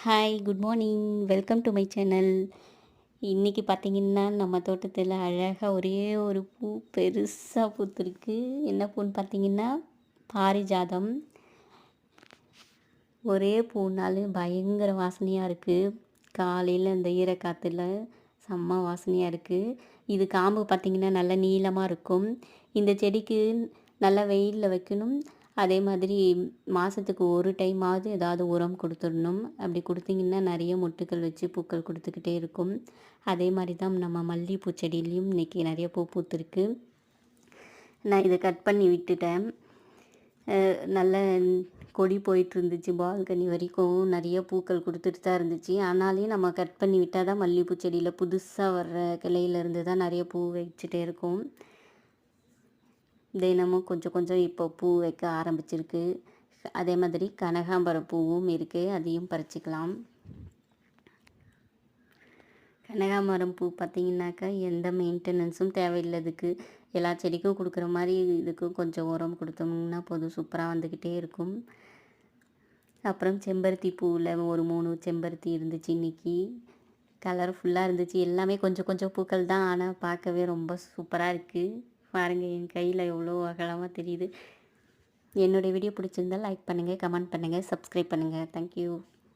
Hi, good morning. Welcome to my channel. இன்னைக்கு பார்த்தீங்கன்னா, நம்ம தோட்டத்தில அழகா ஒரே ஒரு பூ பெருசா பூத்திருக்கு. என்ன பூன்னு பார்த்தீங்கன்னா, பாரிஜாதம். ஒரே பூனாலே பயங்கர வாசனையா இருக்கு. காலையில இந்த ஈரக்காத்துல செம்ம வாசனையா இருக்கு. இது காம்பு பார்த்தீங்கன்னா, நல்லா நீளமா இருக்கும். இந்த செடிக்கு நல்லா வெயில்ல வைக்கணும். அதே மாதிரி மாசத்துக்கு ஒரு டைமாவது ஏதாவது உரம் கொடுத்துடணும். அப்படி கொடுத்தீங்கன்னா நிறைய மொட்டுக்கள் வச்சு பூக்கள் கொடுத்துக்கிட்டே இருக்கும். அதே மாதிரி தான் நம்ம மல்லிகைப்பூ செடியிலையும் இன்னைக்கு நிறைய பூ பூத்திருக்கு. நான் இதை கட் பண்ணி விட்டுட்டேன். நல்ல கொடி போயிட்டு இருந்துச்சு. பால்கனி வரைக்கும் நிறைய பூக்கள் கொடுத்துட்டு தான் இருந்துச்சு. ஆனாலும் நம்ம கட் பண்ணி விட்டால் தான் மல்லிகைப்பூ செடியில் புதுசாக வர்ற கிளையிலேருந்து தான் நிறைய பூ வச்சுட்டே இருக்கும். தினமும் கொஞ்சம் கொஞ்சம் இப்போ பூ வைக்க ஆரம்பிச்சிருக்கு. அதே மாதிரி கனகாம்பரம் பூவும் இருக்குது, அதையும் பறிச்சுக்கலாம். கனகாம்பரம் பூ பார்த்திங்கனாக்கா எந்த மெயின்டெனன்ஸும் தேவையில்லை. இதுக்கு எல்லா செடிக்கும் கொடுக்குற மாதிரி இதுக்கும் கொஞ்சம் உரம் கொடுத்தோம்னா போதும், சூப்பராக வந்துக்கிட்டே இருக்கும். அப்புறம் செம்பருத்தி பூவில் ஒரு 3 செம்பருத்தி இருந்துச்சு இன்றைக்கி. கலர்ஃபுல்லாக இருந்துச்சு. எல்லாமே கொஞ்சம் கொஞ்சம் பூக்கள் தான், ஆனால் பார்க்கவே ரொம்ப சூப்பராக இருக்குது. பாருங்கள், என் கையில் எவ்வளோ அகலமாக தெரியுது. என்னுடைய வீடியோ பிடிச்சிருந்தால் லைக் பண்ணுங்கள், கமெண்ட் பண்ணுங்கள், சப்ஸ்கிரைப் பண்ணுங்கள். தேங்க்யூ.